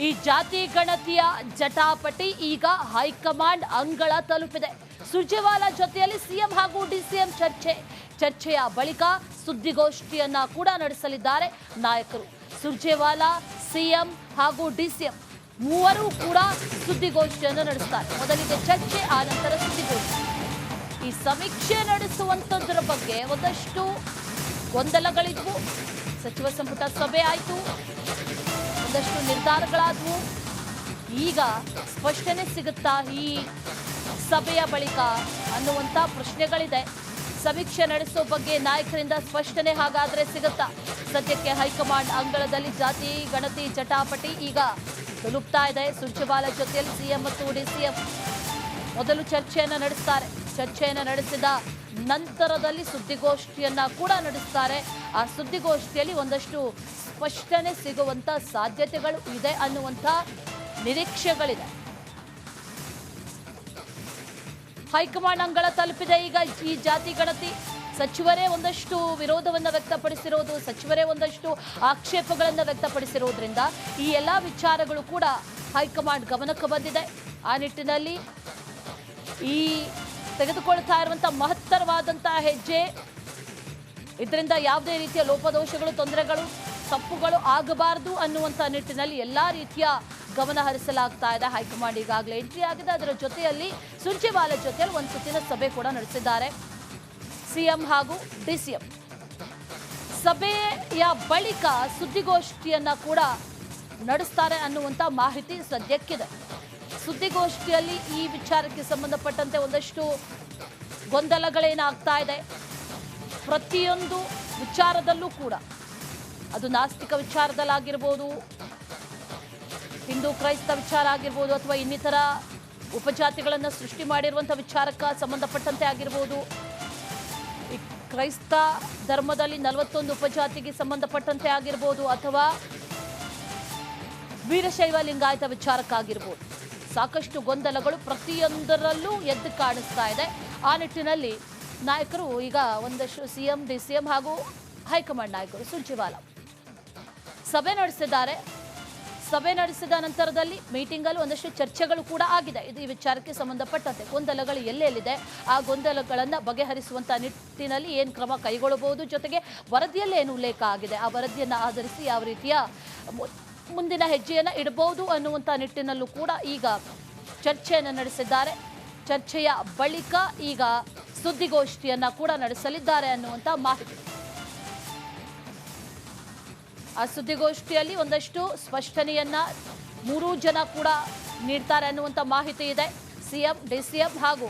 ಈ ಜಾತಿ ಗಣತಿಯ ಜಟಾಪಟಿ ಈಗ ಹೈಕಮಾಂಡ್ ಅಂಗಳ ತಲುಪಿದೆ. ಸುರ್ಜೇವಾಲಾ ಜೊತೆಯಲ್ಲಿ ಸಿಎಂ ಹಾಗೂ ಡಿಸಿಎಂ ಚರ್ಚೆಯ ಬಳಿಕ ಸುದ್ದಿಗೋಷ್ಠಿಯನ್ನ ಕೂಡ ನಡೆಸಲಿದ್ದಾರೆ ನಾಯಕರು. ಸುರ್ಜೇವಾಲಾ, ಸಿಎಂ ಹಾಗೂ ಡಿಸಿಎಂ ಮೂವರು ಕೂಡ ಸುದ್ದಿಗೋಷ್ಠಿಯನ್ನು ನಡೆಸುತ್ತಾರೆ. ಮೊದಲಿಗೆ ಚರ್ಚೆ, ಆ ನಂತರ ಸುದ್ದಿಗೋಷ್ಠಿ. ಈ ಸಮೀಕ್ಷೆ ನಡೆಸುವಂತದ್ರ ಬಗ್ಗೆ ಒಂದಷ್ಟು ಗೊಂದಲಗಳಿದ್ವು. ಸಚಿವ ಸಂಪುಟ ಸಭೆ ಆಯಿತು, ಒಂದಷ್ಟು ನಿರ್ಧಾರಗಳಾದವು. ಈಗ ಸ್ಪಷ್ಟನೆ ಸಿಗುತ್ತಾ ಈ ಸಭೆಯ ಬಳಿಕ ಅನ್ನುವಂಥ ಪ್ರಶ್ನೆಗಳಿದೆ. ಸಮೀಕ್ಷೆ ನಡೆಸೋ ಬಗ್ಗೆ ನಾಯಕರಿಂದ ಸ್ಪಷ್ಟನೆ ಹಾಗಾದ್ರೆ ಸಿಗುತ್ತಾ? ಸದ್ಯಕ್ಕೆ ಹೈಕಮಾಂಡ್ ಅಂಗಳದಲ್ಲಿ ಜಾತಿ ಗಣತಿ ಜಟಾಪಟಿ ಈಗ ತಲುಪ್ತಾ ಇದೆ. ಸುರ್ಜೇವಾಲಾ ಜೊತೆಯಲ್ಲಿ ಸಿಎಂ ಮತ್ತು ಡಿಸಿಎಂ ಮೊದಲು ಚರ್ಚೆಯನ್ನು ನಡೆಸ್ತಾರೆ. ಚರ್ಚೆಯನ್ನು ನಡೆಸಿದ ನಂತರದಲ್ಲಿ ಸುದ್ದಿಗೋಷ್ಠಿಯನ್ನ ಕೂಡ ನಡೆಸ್ತಾರೆ. ಆ ಸುದ್ದಿಗೋಷ್ಠಿಯಲ್ಲಿ ಒಂದಷ್ಟು ಸ್ಪಷ್ಟನೆ ಸಿಗುವಂತ ಸಾಧ್ಯತೆಗಳು ಇದೆ ಅನ್ನುವಂಥ ನಿರೀಕ್ಷೆಗಳಿದೆ. ಹೈಕಮಾಂಡ್ ಅಂಗಳ ತಲುಪಿದೆ ಈಗ ಈ ಜಾತಿ ಗಣತಿ. ಸಚಿವರೇ ಒಂದಷ್ಟು ವಿರೋಧವನ್ನು ವ್ಯಕ್ತಪಡಿಸಿರೋದು, ಸಚಿವರೇ ಒಂದಷ್ಟು ಆಕ್ಷೇಪಗಳನ್ನು ವ್ಯಕ್ತಪಡಿಸಿರೋದ್ರಿಂದ ಈ ಎಲ್ಲ ವಿಚಾರಗಳು ಕೂಡ ಹೈಕಮಾಂಡ್ ಗಮನಕ್ಕೆ ಬಂದಿದೆ. ಆ ನಿಟ್ಟಿನಲ್ಲಿ ಈ ತೆಗೆದುಕೊಳ್ತಾ ಇರುವಂತಹ ಮಹತ್ತರವಾದಂತಹ ಹೆಜ್ಜೆ, ಇದರಿಂದ ಯಾವುದೇ ರೀತಿಯ ಲೋಪದೋಷಗಳು, ತೊಂದರೆಗಳು, ತಪ್ಪುಗಳು ಆಗಬಾರದು ಅನ್ನುವಂಥ ನಿಟ್ಟಿನಲ್ಲಿ ಎಲ್ಲಾ ರೀತಿಯ ಗಮನ ಹರಿಸಲಾಗ್ತಾ ಇದೆ. ಹೈಕಮಾಂಡ್ ಈಗಾಗಲೇ ಎಂಟ್ರಿ ಆಗಿದೆ. ಅದರ ಜೊತೆಯಲ್ಲಿ ಸುರ್ಜೇವಾಲಾ ಜೊತೆಯಲ್ಲಿ ಒಂದು ಸುತ್ತಿನ ಸಭೆ ಕೂಡ ನಡೆಸಿದ್ದಾರೆ ಸಿಎಂ ಹಾಗೂ ಡಿಸಿಎಂ. ಸಭೆಯ ಬಳಿಕ ಸುದ್ದಿಗೋಷ್ಠಿಯನ್ನ ಕೂಡ ನಡೆಸ್ತಾರೆ ಅನ್ನುವಂಥ ಮಾಹಿತಿ ಸದ್ಯಕ್ಕಿದೆ. ಸುದ್ದಿಗೋಷ್ಠಿಯಲ್ಲಿ ಈ ವಿಚಾರಕ್ಕೆ ಸಂಬಂಧಪಟ್ಟಂತೆ ಒಂದಷ್ಟು ಗೊಂದಲಗಳೇನಾಗ್ತಾ ಇದೆ. ಪ್ರತಿಯೊಂದು ವಿಚಾರದಲ್ಲೂ ಕೂಡ, ಅದು ನಾಸ್ತಿಕ ವಿಚಾರದಲ್ಲಾಗಿರ್ಬೋದು, ಹಿಂದೂ ಕ್ರೈಸ್ತ ವಿಚಾರ ಆಗಿರ್ಬೋದು, ಅಥವಾ ಇನ್ನಿತರ ಉಪಜಾತಿಗಳನ್ನು ಸೃಷ್ಟಿ ಮಾಡಿರುವಂಥ ವಿಚಾರಕ್ಕೆ ಸಂಬಂಧಪಟ್ಟಂತೆ ಆಗಿರ್ಬೋದು, ಈ ಕ್ರೈಸ್ತ ಧರ್ಮದಲ್ಲಿ 41 ಉಪಜಾತಿಗೆ ಸಂಬಂಧಪಟ್ಟಂತೆ ಆಗಿರ್ಬೋದು, ಅಥವಾ ವೀರಶೈವ ಲಿಂಗಾಯತ ವಿಚಾರಕ್ಕಾಗಿರ್ಬೋದು, ಸಾಕಷ್ಟು ಗೊಂದಲಗಳು ಪ್ರತಿಯೊಂದರಲ್ಲೂ ಎದ್ದು ಕಾಣಿಸ್ತಾ ಇದೆ. ಆ ನಿಟ್ಟಿನಲ್ಲಿ ನಾಯಕರು ಈಗ ಒಂದಷ್ಟು ಸಿಎಂ, ಡಿಸಿಎಂ ಹಾಗೂ ಹೈಕಮಾಂಡ್ ನಾಯಕರು ಸುರ್ಜೇವಾಲಾ ಸಭೆ ನಡೆಸಿದ್ದಾರೆ. ಸಭೆ ನಡೆಸಿದ ನಂತರದಲ್ಲಿ ಮೀಟಿಂಗಲ್ಲಿ ಒಂದಷ್ಟು ಚರ್ಚೆಗಳು ಕೂಡ ಆಗಿದೆ. ಇದು ಈ ವಿಚಾರಕ್ಕೆ ಸಂಬಂಧಪಟ್ಟಂತೆ ಗೊಂದಲಗಳು ಎಲ್ಲೆಲ್ಲಿದೆ ಆ ಗೊಂದಲಗಳನ್ನು ಬಗೆಹರಿಸುವಂತ ನಿಟ್ಟಿನಲ್ಲಿ ಏನು ಕ್ರಮ ಕೈಗೊಳ್ಳಬಹುದು, ಜೊತೆಗೆ ವರದಿಯಲ್ಲಿ ಏನು ಉಲ್ಲೇಖ ಆಗಿದೆ ಆ ವರದಿಯನ್ನು ಆಧರಿಸಿ ಯಾವ ರೀತಿಯ ಮುಂದಿನ ಹೆಜ್ಜೆಯನ್ನು ಇಡಬಹುದು ಅನ್ನುವಂಥ ನಿಟ್ಟಿನಲ್ಲೂ ಕೂಡ ಈಗ ಚರ್ಚೆಯನ್ನು ನಡೆಸಿದ್ದಾರೆ. ಚರ್ಚೆಯ ಬಳಿಕ ಈಗ ಸುದ್ದಿಗೋಷ್ಠಿಯನ್ನ ಕೂಡ ನಡೆಸಲಿದ್ದಾರೆ ಅನ್ನುವಂಥ ಮಾಹಿತಿ. ಆ ಸುದ್ದಿಗೋಷ್ಠಿಯಲ್ಲಿ ಒಂದಷ್ಟು ಸ್ಪಷ್ಟನೆಯನ್ನ ಮೂರೂ ಜನ ಕೂಡ ನೀಡ್ತಾರೆ ಅನ್ನುವಂಥ ಮಾಹಿತಿ ಇದೆ. ಸಿಎಂ, ಡಿಸಿಎಂ ಹಾಗೂ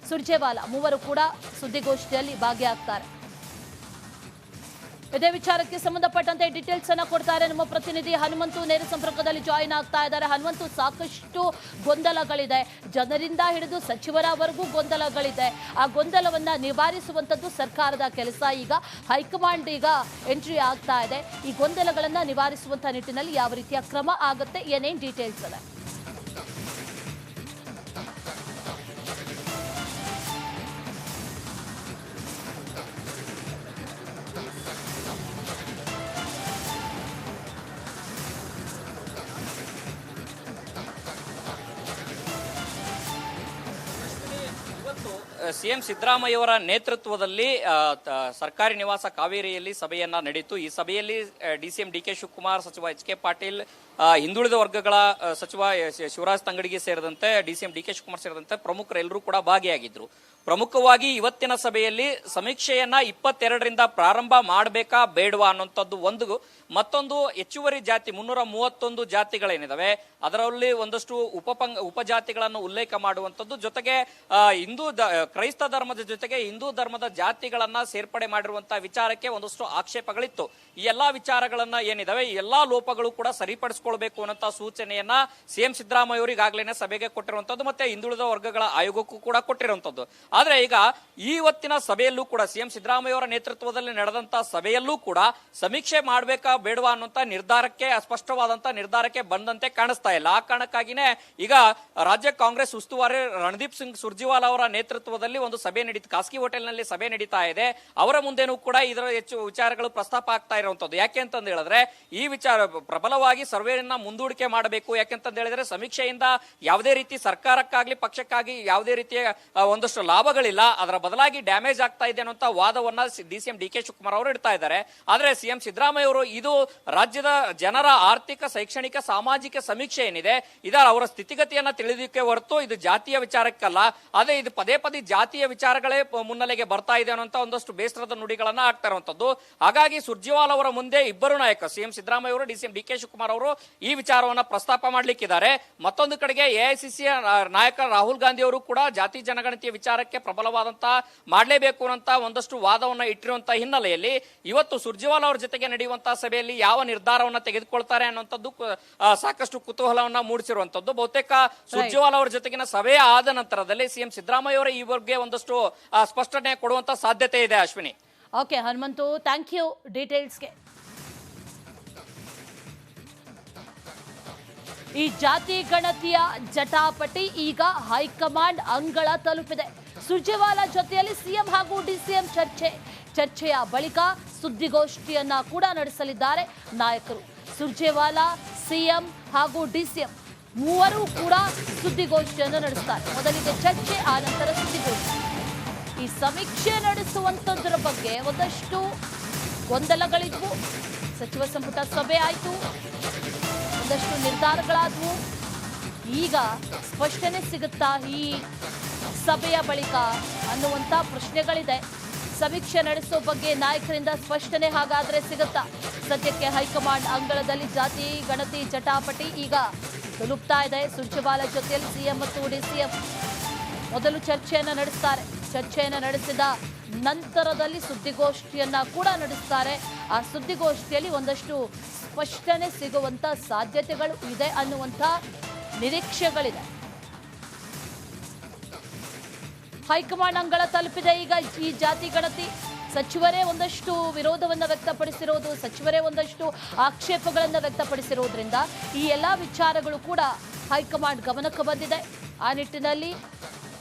ಸುರ್ಜೇವಾಲಾ ಮೂವರು ಕೂಡ ಸುದ್ದಿಗೋಷ್ಠಿಯಲ್ಲಿ ಭಾಗಿಯಾಗ್ತಾರೆ. ಇದೇ ವಿಚಾರಕ್ಕೆ ಸಂಬಂಧಪಟ್ಟಂತೆ ಡೀಟೇಲ್ಸ್ ಅನ್ನ ಕೊಡ್ತಾರೆ ನಮ್ಮ ಪ್ರತಿನಿಧಿ ಹನುಮಂತು. ನೇರ ಸಂಪರ್ಕದಲ್ಲಿ ಜಾಯಿನ್ ಆಗ್ತಾ ಇದ್ದಾರೆ. ಹನುಮಂತು, ಸಾಕಷ್ಟು ಗೊಂದಲಗಳಿದೆ, ಜನರಿಂದ ಹಿಡಿದು ಸಚಿವರವರೆಗೂ ಗೊಂದಲಗಳಿದೆ. ಆ ಗೊಂದಲವನ್ನ ನಿವಾರಿಸುವಂತದ್ದು ಸರ್ಕಾರದ ಕೆಲಸ. ಈಗ ಹೈಕಮಾಂಡ್ ಈಗ ಎಂಟ್ರಿ ಆಗ್ತಾ ಇದೆ. ಈ ಗೊಂದಲಗಳನ್ನ ನಿವಾರಿಸುವಂತ ನಿಟ್ಟಿನಲ್ಲಿ ಯಾವ ರೀತಿಯ ಕ್ರಮ ಆಗುತ್ತೆ, ಏನೇನ್ ಡೀಟೇಲ್ಸ್ ಇದೆ? ಸಿಎಂ ಸಿದ್ದರಾಮಯ್ಯವರ ನೇತೃತ್ವದಲ್ಲಿ ಸರ್ಕಾರಿ ನಿವಾಸ ಕಾವೇರಿಯಲ್ಲಿ ಸಭೆಯನ್ನ ನಡೆಯಿತು. ಈ ಸಭೆಯಲ್ಲಿ ಡಿಸಿಎಂ ಡಿಕೆ ಶಿವಕುಮಾರ್, ಸಚಿವ ಎಚ್ ಕೆ ಪಾಟೀಲ್, ಹಿಂದುಳಿದ ವರ್ಗಗಳ ಸಚಿವ ಶಿವರಾಜ್ ತಂಗಡಿಗೆ ಸೇರಿದಂತೆ ಡಿಸಿಎಂ ಡಿಕೆ ಶಿವಕುಮಾರ್ ಸೇರಿದಂತೆ ಪ್ರಮುಖರೆಲ್ಲರೂ ಕೂಡ ಭಾಗಿಯಾಗಿದ್ರು. ಪ್ರಮುಖವಾಗಿ ಇವತ್ತಿನ ಸಭೆಯಲ್ಲಿ ಸಮೀಕ್ಷೆಯನ್ನ 22ರಿಂದ ಪ್ರಾರಂಭ ಮಾಡಬೇಕಾ ಬೇಡವಾ ಅನ್ನುವಂಥದ್ದು ಒಂದು, ಮತ್ತೊಂದು ಹೆಚ್ಚುವರಿ ಜಾತಿ 331 ಜಾತಿಗಳೇನಿದಾವೆ ಅದರಲ್ಲಿ ಒಂದಷ್ಟು ಉಪಜಾತಿಗಳನ್ನು ಉಲ್ಲೇಖ ಮಾಡುವಂಥದ್ದು, ಜೊತೆಗೆ ಕ್ರೈಸ್ತ ಧರ್ಮದ ಜೊತೆಗೆ ಹಿಂದೂ ಧರ್ಮದ ಜಾತಿಗಳನ್ನ ಸೇರ್ಪಡೆ ಮಾಡಿರುವಂತಹ ವಿಚಾರಕ್ಕೆ ಒಂದಷ್ಟು ಆಕ್ಷೇಪಗಳಿತ್ತು. ಈ ಎಲ್ಲಾ ವಿಚಾರಗಳನ್ನ ಏನಿದಾವೆ ಈ ಎಲ್ಲಾ ಲೋಪಗಳು ಕೂಡ ಸರಿಪಡಿಸಿಕೊಳ್ಬೇಕು ಅನ್ನೋ ಸೂಚನೆಯನ್ನ ಸಿಎಂ ಸಿದ್ದರಾಮಯ್ಯ ಅವರಿಗಾಗಲೇ ಸಭೆಗೆ ಕೊಟ್ಟಿರುವಂತದ್ದು, ಮತ್ತೆ ಹಿಂದುಳಿದ ವರ್ಗಗಳ ಆಯೋಗಕ್ಕೂ ಕೂಡ ಕೊಟ್ಟಿರುವಂತದ್ದು. ಆದ್ರೆ ಈಗ ಇವತ್ತಿನ ಸಭೆಯಲ್ಲೂ ಕೂಡ ಸಿಎಂ ಸಿದ್ದರಾಮಯ್ಯ ಅವರ ನೇತೃತ್ವದಲ್ಲಿ ನಡೆದಂತಹ ಸಭೆಯಲ್ಲೂ ಕೂಡ ಸಮೀಕ್ಷೆ ಮಾಡಬೇಕಾ ಬೇಡವಾ ಅನ್ನುವಂತ ನಿರ್ಧಾರಕ್ಕೆ, ಅಸ್ಪಷ್ಟವಾದಂತ ನಿರ್ಧಾರಕ್ಕೆ ಬಂದಂತೆ ಕಾಣಿಸ್ತಾ ಇಲ್ಲ. ಆ ಕಾರಣಕ್ಕಾಗಿನೇ ಈಗ ರಾಜ್ಯ ಕಾಂಗ್ರೆಸ್ ಉಸ್ತುವಾರಿ ರಣದೀಪ್ ಸಿಂಗ್ ಸುರ್ಜೇವಾಲಾ ಅವರ ನೇತೃತ್ವದಲ್ಲಿ ನೇತೃತ್ವದಲ್ಲಿ ಒಂದು ಸಭೆ ನಡೀತು, ಖಾಸಗಿ ಹೋಟೆಲ್ನಲ್ಲಿ ಸಭೆ ನಡೀತಾ ಇದೆ. ಅವರ ಮುಂದೆನೂ ಕೂಡ ಇದರ ಹೆಚ್ಚು ವಿಚಾರಗಳು ಪ್ರಸ್ತಾಪ ಆಗ್ತಾ ಇರುವಂತದ್ದು. ಯಾಕೆ ಅಂತಂದು ಹೇಳಿದ್ರೆ ಈ ವಿಚಾರ ಪ್ರಬಲವಾಗಿ ಸರ್ವೆಯನ್ನ ಮುಂದೂಡಿಕೆ ಮಾಡಬೇಕು. ಯಾಕೆಂತಂದು ಹೇಳಿದ್ರೆ ಸಮೀಕ್ಷೆಯಿಂದ ಯಾವುದೇ ರೀತಿ ಸರ್ಕಾರಕ್ಕಾಗ್ಲಿ ಪಕ್ಷಕ್ಕಾಗಿ ಯಾವುದೇ ರೀತಿಯ ಒಂದಷ್ಟು ಲಾಭಗಳಿಲ್ಲ, ಅದರ ಬದಲಾಗಿ ಡ್ಯಾಮೇಜ್ ಆಗ್ತಾ ಇದೆ ಅನ್ನುವಂತ ವಾದವನ್ನ ಡಿಸಿಎಂ ಡಿ ಕೆ ಶಿವಕುಮಾರ್ ಅವರು ಇಡ್ತಾ ಇದ್ದಾರೆ. ಆದ್ರೆ ಸಿಎಂ ಸಿದ್ದರಾಮಯ್ಯ ಅವರು ಇದು ರಾಜ್ಯದ ಜನರ ಆರ್ಥಿಕ, ಶೈಕ್ಷಣಿಕ, ಸಾಮಾಜಿಕ ಸಮೀಕ್ಷೆ ಏನಿದೆ ಇದರ ಅವರ ಸ್ಥಿತಿಗತಿಯನ್ನ ತಿಳಿದಕ್ಕೆ ಹೊರತು ಇದು ಜಾತಿಯ ವಿಚಾರಕ್ಕಲ್ಲ. ಆದ್ರೆ ಇದು ಪದೇ ಪದೇ ಜಾತಿಯ ವಿಚಾರಗಳೇ ಮುನ್ನೆಲೆಗೆ ಬರ್ತಾ ಇದೆ ಅನ್ನುವಂತ ಒಂದಷ್ಟು ಬೇಸರದ ನುಡಿಗಳನ್ನ ಆಗ್ತಾ ಇರುವಂತದ್ದು. ಹಾಗಾಗಿ ಸುರ್ಜೇವಾಲಾ ಅವರ ಮುಂದೆ ಇಬ್ಬರು ನಾಯಕ ಸಿಎಂ ಸಿದ್ದರಾಮಯ್ಯ ಅವರು, ಡಿಸಿಎಂ ಡಿ ಕೆ ಶಿವಕುಮಾರ್ ಅವರು ಈ ವಿಚಾರವನ್ನ ಪ್ರಸ್ತಾಪ ಮಾಡ್ಲಿಕ್ಕಿದ್ದಾರೆ. ಮತ್ತೊಂದು ಕಡೆಗೆ ಎಐಸಿಸಿ ನಾಯಕ ರಾಹುಲ್ ಗಾಂಧಿ ಅವರು ಕೂಡ ಜಾತಿ ಜನಗಣತಿಯ ವಿಚಾರಕ್ಕೆ ಪ್ರಬಲವಾದಂತಹ ಮಾಡಲೇಬೇಕು ಅಂತ ಒಂದಷ್ಟು ವಾದವನ್ನ ಇಟ್ಟಿರುವಂತಹ ಹಿನ್ನೆಲೆಯಲ್ಲಿ ಇವತ್ತು ಸುರ್ಜೇವಾಲಾ ಅವರ ಜೊತೆಗೆ ನಡೆಯುವಂತಹ ಸಭೆಯಲ್ಲಿ ಯಾವ ನಿರ್ಧಾರವನ್ನ ತೆಗೆದುಕೊಳ್ತಾರೆ ಅನ್ನುವಂಥದ್ದು ಸಾಕಷ್ಟು ಕುತೂಹಲವನ್ನ ಮೂಡಿಸಿರುವಂತದ್ದು. ಬಹುತೇಕ ಸುರ್ಜೇವಾಲಾ ಅವರ ಜೊತೆಗಿನ ಸಭೆ ಆದ ನಂತರದಲ್ಲಿ ಸಿಎಂ ಸಿದ್ದರಾಮಯ್ಯ ಅವರ ಈ ಬಗ್ಗೆ ಒಂದಷ್ಟು ಸ್ಪಷ್ಟನೆ ಕೊಡುವಂತ ಸಾಧ್ಯತೆ ಇದೆ. Ashwini. Okay Hanumanthu, thank you ಡೀಟೇಲ್ಸ್ಗೆ. ಈ ಜಾತಿ ಗಣತಿಯ ಜಟಾಪಟಿ ಈಗ ಹೈಕಮಾಂಡ್ ಅಂಗಳ ತಲುಪಿದೆ. ಸುರ್ಜೇವಾಲಾ ಜೊತೆಯಲ್ಲಿ ಸಿಎಂ ಹಾಗೂ ಡಿಸಿಎಂ ಚರ್ಚೆಯ ಬಳಿಕ ಸುದ್ದಿಗೋಷ್ಠಿಯನ್ನ ಕೂಡ ನಡೆಸಲಿದ್ದಾರೆ ನಾಯಕರು. ಸುರ್ಜೇವಾಲಾ, ಸಿಎಂ ಹಾಗೂ ಡಿಸಿಎಂ ಮೂವರು ಕೂಡ ಸುದ್ದಿಗೋಷ್ಠಿಯನ್ನು ನಡೆಸ್ತಾರೆ. ಮೊದಲಿಗೆ ಚರ್ಚೆ, ಆ ನಂತರ ಸುದ್ದಿಗೋಷ್ಠಿ. ಈ ಸಮೀಕ್ಷೆ ನಡೆಸುವಂತದ್ರ ಬಗ್ಗೆ ಒಂದಷ್ಟು ಗೊಂದಲಗಳಿದ್ವು. ಸಚಿವ ಸಂಪುಟ ಸಭೆ ಆಯಿತು, ಒಂದಷ್ಟು ನಿರ್ಧಾರಗಳಾದವು. ಈಗ ಸ್ಪಷ್ಟನೆ ಸಿಗುತ್ತಾ ಈ ಸಭೆಯ ಬಳಿಕ ಅನ್ನುವಂಥ ಪ್ರಶ್ನೆಗಳಿದೆ. ಸಮೀಕ್ಷೆ ನಡೆಸೋ ಬಗ್ಗೆ ನಾಯಕರಿಂದ ಸ್ಪಷ್ಟನೆ ಹಾಗಾದ್ರೆ ಸಿಗುತ್ತಾ? ಸದ್ಯಕ್ಕೆ ಹೈಕಮಾಂಡ್ ಅಂಗಳದಲ್ಲಿ ಜಾತಿ ಗಣತಿ ಜಟಾಪಟಿ ಈಗ ತಲುಪ್ತಾ ಇದೆ. ಸುರ್ಜೇವಾಲಾ ಜೊತೆಯಲ್ಲಿ ಸಿಎಂ ಮತ್ತು ಡಿಸಿಎಂ ಮೊದಲು ಚರ್ಚೆಯನ್ನ ನಡೆಸ್ತಾರೆ. ಚರ್ಚೆಯನ್ನ ನಡೆಸಿದ ನಂತರದಲ್ಲಿ ಸುದ್ದಿಗೋಷ್ಠಿಯನ್ನ ಕೂಡ ನಡೆಸ್ತಾರೆ. ಆ ಸುದ್ದಿಗೋಷ್ಠಿಯಲ್ಲಿ ಒಂದಷ್ಟು ಸ್ಪಷ್ಟನೆ ಸಿಗುವಂತ ಸಾಧ್ಯತೆಗಳು ಇದೆ ಅನ್ನುವಂಥ ನಿರೀಕ್ಷೆಗಳಿದೆ. ಹೈಕಮಾಂಡ್ ಅಂಗಳ ತಲುಪಿದೆ ಈಗ ಈ ಜಾತಿ ಗಣತಿ. ಸಚಿವರೇ ಒಂದಷ್ಟು ವಿರೋಧವನ್ನು ವ್ಯಕ್ತಪಡಿಸಿರೋದು, ಸಚಿವರೇ ಒಂದಷ್ಟು ಆಕ್ಷೇಪಗಳನ್ನು ವ್ಯಕ್ತಪಡಿಸಿರೋದ್ರಿಂದ ಈ ಎಲ್ಲ ವಿಚಾರಗಳು ಕೂಡ ಹೈಕಮಾಂಡ್ ಗಮನಕ್ಕೆ ಬಂದಿದೆ. ಆ ನಿಟ್ಟಿನಲ್ಲಿ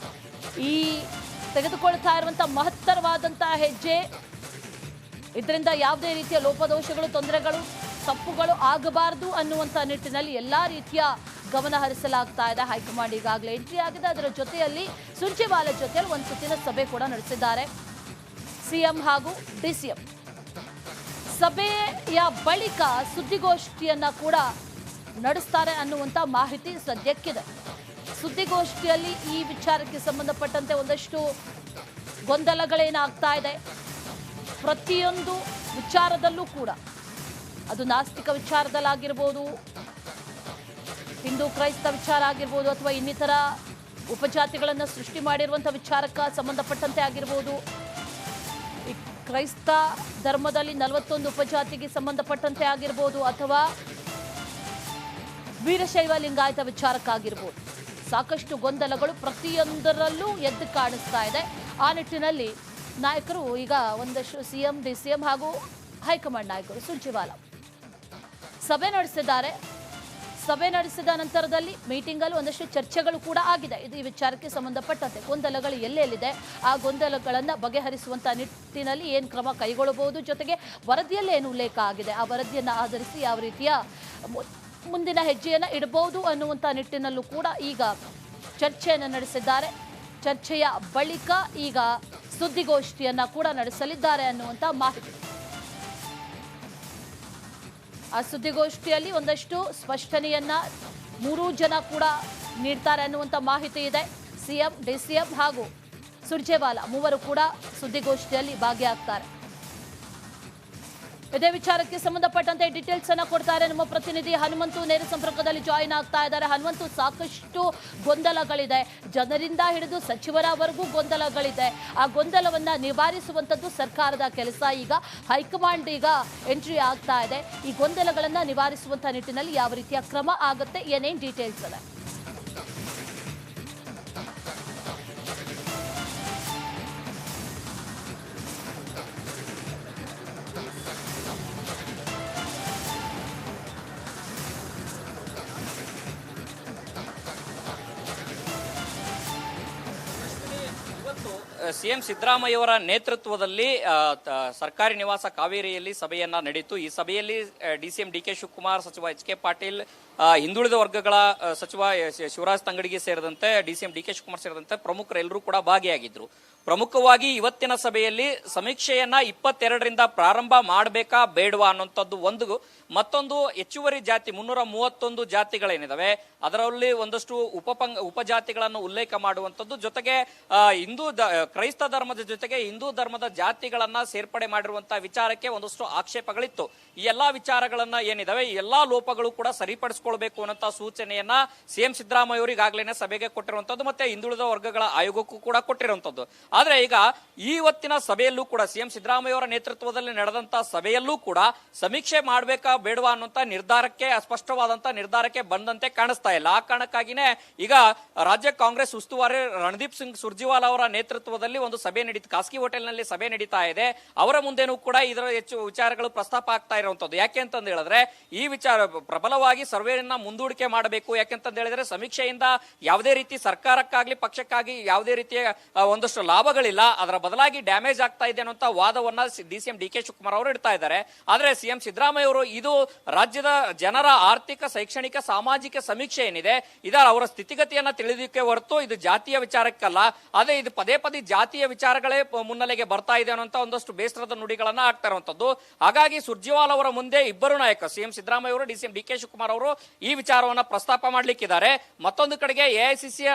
ಈ ತೆಗೆದುಕೊಳ್ತಾ ಇರುವಂತಹ ಮಹತ್ತರವಾದಂತಹ ಹೆಜ್ಜೆ, ಇದರಿಂದ ಯಾವುದೇ ರೀತಿಯ ಲೋಪದೋಷಗಳು, ತೊಂದರೆಗಳು, ತಪ್ಪುಗಳು ಆಗಬಾರದು ಅನ್ನುವಂಥ ನಿಟ್ಟಿನಲ್ಲಿ ಎಲ್ಲಾ ರೀತಿಯ ಗಮನ ಹರಿಸಲಾಗ್ತಾ ಇದೆ. ಹೈಕಮಾಂಡ್ ಈಗಾಗಲೇ ಎಂಟ್ರಿ ಆಗಿದೆ. ಅದರ ಜೊತೆಯಲ್ಲಿ ಸುರ್ಜೇವಾಲಾ ಜೊತೆಯಲ್ಲಿ ಒಂದು ಸುತ್ತಿನ ಸಭೆ ಕೂಡ ನಡೆಸಿದ್ದಾರೆ ಸಿಎಂ ಹಾಗೂ ಡಿಸಿಎಂ. ಸಭೆಯ ಬಳಿಕ ಸುದ್ದಿಗೋಷ್ಠಿಯನ್ನ ಕೂಡ ನಡೆಸ್ತಾರೆ ಅನ್ನುವಂಥ ಮಾಹಿತಿ ಸದ್ಯಕ್ಕಿದೆ. ಸುದ್ದಿಗೋಷ್ಠಿಯಲ್ಲಿ ಈ ವಿಚಾರಕ್ಕೆ ಸಂಬಂಧಪಟ್ಟಂತೆ ಒಂದಷ್ಟು ಗೊಂದಲಗಳೇನಾಗ್ತಾ ಇದೆ. ಪ್ರತಿಯೊಂದು ವಿಚಾರದಲ್ಲೂ ಕೂಡ, ಅದು ನಾಸ್ತಿಕ ವಿಚಾರದಲ್ಲಾಗಿರ್ಬೋದು, ಹಿಂದೂ ಕ್ರೈಸ್ತ ವಿಚಾರ ಆಗಿರ್ಬೋದು, ಅಥವಾ ಇನ್ನಿತರ ಉಪಜಾತಿಗಳನ್ನು ಸೃಷ್ಟಿ ಮಾಡಿರುವಂಥ ವಿಚಾರಕ್ಕೆ ಸಂಬಂಧಪಟ್ಟಂತೆ ಆಗಿರ್ಬೋದು, ಈ ಕ್ರೈಸ್ತ ಧರ್ಮದಲ್ಲಿ 41 ಉಪಜಾತಿಗೆ ಸಂಬಂಧಪಟ್ಟಂತೆ ಆಗಿರ್ಬೋದು, ಅಥವಾ ವೀರಶೈವ ಲಿಂಗಾಯತ ವಿಚಾರಕ್ಕಾಗಿರ್ಬೋದು, ಸಾಕಷ್ಟು ಗೊಂದಲಗಳು ಪ್ರತಿಯೊಂದರಲ್ಲೂ ಎದ್ದು ಕಾಣಿಸ್ತಾ ಇದೆ. ಆ ನಿಟ್ಟಿನಲ್ಲಿ ನಾಯಕರು ಈಗ ಒಂದಷ್ಟು ಸಿಎಂ, ಡಿಸಿಎಂ ಹಾಗೂ ಹೈಕಮಾಂಡ್ ನಾಯಕರು ಸುರ್ಜೇವಾಲಾ ಸಭೆ ನಡೆಸಿದ್ದಾರೆ. ಸಭೆ ನಡೆಸಿದ ನಂತರದಲ್ಲಿ ಮೀಟಿಂಗಲ್ಲಿ ಒಂದಷ್ಟು ಚರ್ಚೆಗಳು ಕೂಡ ಆಗಿದೆ. ಇದು ಈ ವಿಚಾರಕ್ಕೆ ಸಂಬಂಧಪಟ್ಟಂತೆ ಗೊಂದಲಗಳು ಎಲ್ಲೆಲ್ಲಿದೆ ಆ ಗೊಂದಲಗಳನ್ನು ಬಗೆಹರಿಸುವಂಥ ನಿಟ್ಟಿನಲ್ಲಿ ಏನು ಕ್ರಮ ಕೈಗೊಳ್ಳಬಹುದು, ಜೊತೆಗೆ ವರದಿಯಲ್ಲಿ ಏನು ಉಲ್ಲೇಖ ಆಗಿದೆ ಆ ವರದಿಯನ್ನು ಆಧರಿಸಿ ಯಾವ ರೀತಿಯ ಮುಂದಿನ ಹೆಜ್ಜೆಯನ್ನು ಇಡಬಹುದು ಅನ್ನುವಂಥ ನಿಟ್ಟಿನಲ್ಲೂ ಕೂಡ ಈಗ ಚರ್ಚೆಯನ್ನು ನಡೆಸಿದ್ದಾರೆ. ಚರ್ಚೆಯ ಬಳಿಕ ಈಗ ಸುದ್ದಿಗೋಷ್ಠಿಯನ್ನ ಕೂಡ ನಡೆಸಲಿದ್ದಾರೆ ಅನ್ನುವಂಥ ಮಾಹಿತಿ. ಆ ಸುದ್ದಿಗೋಷ್ಠಿಯಲ್ಲಿ ಒಂದಷ್ಟು ಸ್ಪಷ್ಟನೆಯನ್ನ ಮೂರೂ ಜನ ಕೂಡ ನೀಡ್ತಾರೆ ಅನ್ನುವಂಥ ಮಾಹಿತಿ ಇದೆ. ಸಿಎಂ, ಡಿಸಿಎಂ ಹಾಗೂ ಸುರ್ಜೇವಾಲಾ ಮೂವರು ಕೂಡ ಸುದ್ದಿಗೋಷ್ಠಿಯಲ್ಲಿ ಭಾಗಿಯಾಗ್ತಾರೆ. ಇದೇ ವಿಚಾರಕ್ಕೆ ಸಂಬಂಧಪಟ್ಟಂತೆ ಡೀಟೇಲ್ಸ್ ಅನ್ನ ಕೊಡ್ತಾರೆ ನಮ್ಮ ಪ್ರತಿನಿಧಿ ಹನುಮಂತು. ನೇರ ಸಂಪರ್ಕದಲ್ಲಿ ಜಾಯಿನ್ ಆಗ್ತಾ ಇದ್ದಾರೆ. ಹನುಮಂತು, ಸಾಕಷ್ಟು ಗೊಂದಲಗಳಿದೆ, ಜನರಿಂದ ಹಿಡಿದು ಸಚಿವರವರೆಗೂ ಗೊಂದಲಗಳಿದೆ. ಆ ಗೊಂದಲವನ್ನ ನಿವಾರಿಸುವಂಥದ್ದು ಸರ್ಕಾರದ ಕೆಲಸ. ಈಗ ಹೈಕಮಾಂಡ್ ಈಗ ಎಂಟ್ರಿ ಆಗ್ತಾ ಇದೆ. ಈ ಗೊಂದಲಗಳನ್ನ ನಿವಾರಿಸುವಂಥ ನಿಟ್ಟಿನಲ್ಲಿ ಯಾವ ರೀತಿಯ ಕ್ರಮ ಆಗುತ್ತೆ, ಏನೇನು ಡೀಟೇಲ್ಸ್ ಇದೆ? ಸಿಎಂ ಸಿದ್ದರಾಮಯ್ಯವರ ನೇತೃತ್ವದಲ್ಲಿ ಸರ್ಕಾರಿ ನಿವಾಸ ಕಾವೇರಿಯಲ್ಲಿ ಸಭೆಯನ್ನ ನಡೆಯಿತು. ಈ ಸಭೆಯಲ್ಲಿ ಡಿಸಿಎಂ ಡಿಕೆ ಶಿವಕುಮಾರ್, ಸಚಿವ ಎಚ್ ಕೆ ಪಾಟೀಲ್, ಹಿಂದುಳಿದ ವರ್ಗಗಳ ಸಚಿವ ಶಿವರಾಜ್ ತಂಗಡಿಗೆ ಸೇರಿದಂತೆ ಡಿಸಿಎಂ ಡಿಕೆ ಶಿವಕುಮಾರ್ ಸೇರಿದಂತೆ ಪ್ರಮುಖರೆಲ್ಲರೂ ಕೂಡ ಭಾಗಿಯಾಗಿದ್ರು. ಪ್ರಮುಖವಾಗಿ ಇವತ್ತಿನ ಸಭೆಯಲ್ಲಿ ಸಮೀಕ್ಷೆಯನ್ನ 22ರಿಂದ ಪ್ರಾರಂಭ ಮಾಡಬೇಕಾ ಬೇಡವಾ ಅನ್ನುವಂಥದ್ದು ಒಂದು, ಮತ್ತೊಂದು ಹೆಚ್ಚುವರಿ ಜಾತಿ 331 ಜಾತಿಗಳೇನಿದಾವೆ ಅದರಲ್ಲಿ ಒಂದಷ್ಟು ಉಪಜಾತಿಗಳನ್ನು ಉಲ್ಲೇಖ ಮಾಡುವಂಥದ್ದು, ಜೊತೆಗೆ ಕ್ರೈಸ್ತ ಧರ್ಮದ ಜೊತೆಗೆ ಹಿಂದೂ ಧರ್ಮದ ಜಾತಿಗಳನ್ನ ಸೇರ್ಪಡೆ ಮಾಡಿರುವಂತಹ ವಿಚಾರಕ್ಕೆ ಒಂದಷ್ಟು ಆಕ್ಷೇಪಗಳಿತ್ತು. ಈ ಎಲ್ಲಾ ವಿಚಾರಗಳನ್ನ ಏನಿದಾವೆ ಈ ಎಲ್ಲಾ ಲೋಪಗಳು ಕೂಡ ಸರಿಪಡಿಸಿಕೊಳ್ಬೇಕು ಅನ್ನೋ ಸೂಚನೆಯನ್ನ ಸಿಎಂ ಸಿದ್ದರಾಮಯ್ಯ ಅವರು ಈಗಾಗಲೇ ಸಭೆಗೆ ಕೊಟ್ಟಿರುವಂತದ್ದು, ಮತ್ತೆ ಹಿಂದುಳಿದ ವರ್ಗಗಳ ಆಯೋಗಕ್ಕೂ ಕೂಡ ಕೊಟ್ಟಿರುವಂತದ್ದು. ಆದ್ರೆ ಈಗ ಇವತ್ತಿನ ಸಭೆಯಲ್ಲೂ ಕೂಡ ಸಿಎಂ ಸಿದ್ದರಾಮಯ್ಯ ಅವರ ನೇತೃತ್ವದಲ್ಲಿ ನಡೆದಂತಹ ಸಭೆಯಲ್ಲೂ ಕೂಡ ಸಮೀಕ್ಷೆ ಮಾಡಬೇಕಾ ಬೇಡವಾ ಅನ್ನುವಂತ ನಿರ್ಧಾರಕ್ಕೆ, ಅಸ್ಪಷ್ಟವಾದಂತಹ ನಿರ್ಧಾರಕ್ಕೆ ಬಂದಂತೆ ಕಾಣಿಸ್ತಾ ಇಲ್ಲ. ಆ ಕಾರಣಕ್ಕಾಗಿನೇ ಈಗ ರಾಜ್ಯ ಕಾಂಗ್ರೆಸ್ ಉಸ್ತುವಾರಿ ರಣದೀಪ್ ಸಿಂಗ್ ಸುರ್ಜಿವಾಲಾ ಅವರ ನೇತೃತ್ವದಲ್ಲಿ ಒಂದು ಸಭೆ ನಡೀತು, ಖಾಸಗಿ ಹೋಟೆಲ್ನಲ್ಲಿ ಸಭೆ ನಡೀತಾ ಇದೆ. ಅವರ ಮುಂದೆನೂ ಕೂಡ ಇದರ ಹೆಚ್ಚು ವಿಚಾರಗಳು ಪ್ರಸ್ತಾಪ ಆಗ್ತಾ ಇರುವಂತದ್ದು. ಯಾಕೆ ಅಂತಂದು ಹೇಳಿದ್ರೆ ಈ ವಿಚಾರ ಪ್ರಬಲವಾಗಿ ಸರ್ವೆಯನ್ನ ಮುಂದೂಡಿಕೆ ಮಾಡಬೇಕು. ಯಾಕೆಂತಂದು ಹೇಳಿದ್ರೆ ಸಮೀಕ್ಷೆಯಿಂದ ಯಾವುದೇ ರೀತಿ ಸರ್ಕಾರಕ್ಕಾಗ್ಲಿ ಪಕ್ಷಕ್ಕಾಗಿ ಯಾವುದೇ ರೀತಿಯ ಒಂದಷ್ಟು ಲಾಭಗಳಿಲ್ಲ, ಅದರ ಬದಲಾಗಿ ಡ್ಯಾಮೇಜ್ ಆಗ್ತಾ ಇದೆ ಅನ್ನುವಂತ ವಾದವನ್ನ ಡಿಸಿಎಂ ಡಿಕೆ ಶಿವಕುಮಾರ್ ಅವರು ಇಡ್ತಾ ಇದ್ದಾರೆ. ಆದ್ರೆ ಸಿಎಂ ಸಿದ್ದರಾಮಯ್ಯ ಅವರು ಇದು ರಾಜ್ಯದ ಜನರ ಆರ್ಥಿಕ, ಶೈಕ್ಷಣಿಕ, ಸಾಮಾಜಿಕ ಸಮೀಕ್ಷೆ ಏನಿದೆ ಇದರ ಅವರ ಸ್ಥಿತಿಗತಿಯನ್ನ ತಿಳಿದಕ್ಕೆ ಹೊರತು ಇದು ಜಾತಿಯ ವಿಚಾರಕ್ಕಲ್ಲ. ಆದ್ರೆ ಇದು ಪದೇ ಪದೇ ಜಾತಿಯ ವಿಚಾರಗಳೇ ಮುನ್ನೆಲೆಗೆ ಬರ್ತಾ ಇದೆ ಅನ್ನುವಂತ ಒಂದಷ್ಟು ಬೇಸರದ ನುಡಿಗಳನ್ನ ಆಗ್ತಾ ಇರುವಂತದ್ದು. ಹಾಗಾಗಿ ಸುರ್ಜಿವಾಲ್ ಅವರ ಮುಂದೆ ಇಬ್ಬರು ನಾಯಕ ಸಿಎಂ ಸಿದ್ದರಾಮಯ್ಯ ಅವರು, ಡಿಸಿಎಂ ಡಿಕೆ ಶಿವಕುಮಾರ್ ಅವರು ಈ ವಿಚಾರವನ್ನ ಪ್ರಸ್ತಾಪ ಮಾಡ್ಲಿಕ್ಕಿದ್ದಾರೆ. ಮತ್ತೊಂದು ಕಡೆಗೆ ಎಐಸಿಸಿ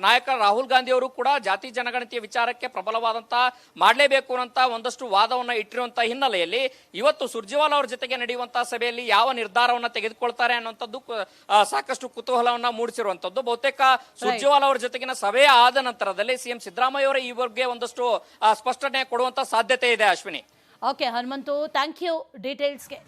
ನಾಯಕ ರಾಹುಲ್ ಗಾಂಧಿ ಅವರು ಕೂಡ ಜಾತಿ ಜನಗಣತಿಯ ವಿಚಾರಕ್ಕೆ ಪ್ರಬಲವಾದಂತಹ ಮಾಡಲೇಬೇಕು ಅಂತ ಒಂದಷ್ಟು ವಾದವನ್ನ ಇಟ್ಟಿರುವಂತಹ ಹಿನ್ನೆಲೆಯಲ್ಲಿ ಇವತ್ತು ಸುರ್ಜಿವಾಲ್ ಅವರ ಜೊತೆಗೆ ನಡೆಯುವಂತಹ ಸಭೆಯಲ್ಲಿ ಯಾವ ನಿರ್ಧಾರವನ್ನ ತೆಗೆದುಕೊಳ್ತಾರೆ ಅನ್ನುವಂಥದ್ದು ಸಾಕಷ್ಟು ಕುತೂಹಲವನ್ನ ಮೂಡಿಸಿರುವಂತದ್ದು. ಬಹುತೇಕ ಸುರ್ಜಿವಾಲ್ ಅವರ ಜೊತೆಗಿನ ಸಭೆ ಆದ ನಂತರದಲ್ಲಿ ಸಿಎಂ ಸಿದ್ದರಾಮಯ್ಯ ಅವರ ಈ ಬಗ್ಗೆ ಒಂದಷ್ಟು ಸ್ಪಷ್ಟನೆ ಕೊಡುವಂತ ಸಾಧ್ಯತೆ ಇದೆ. Ashwini. Okay Hanumanthu, thank you ಡೀಟೇಲ್ಸ್ಗೆ.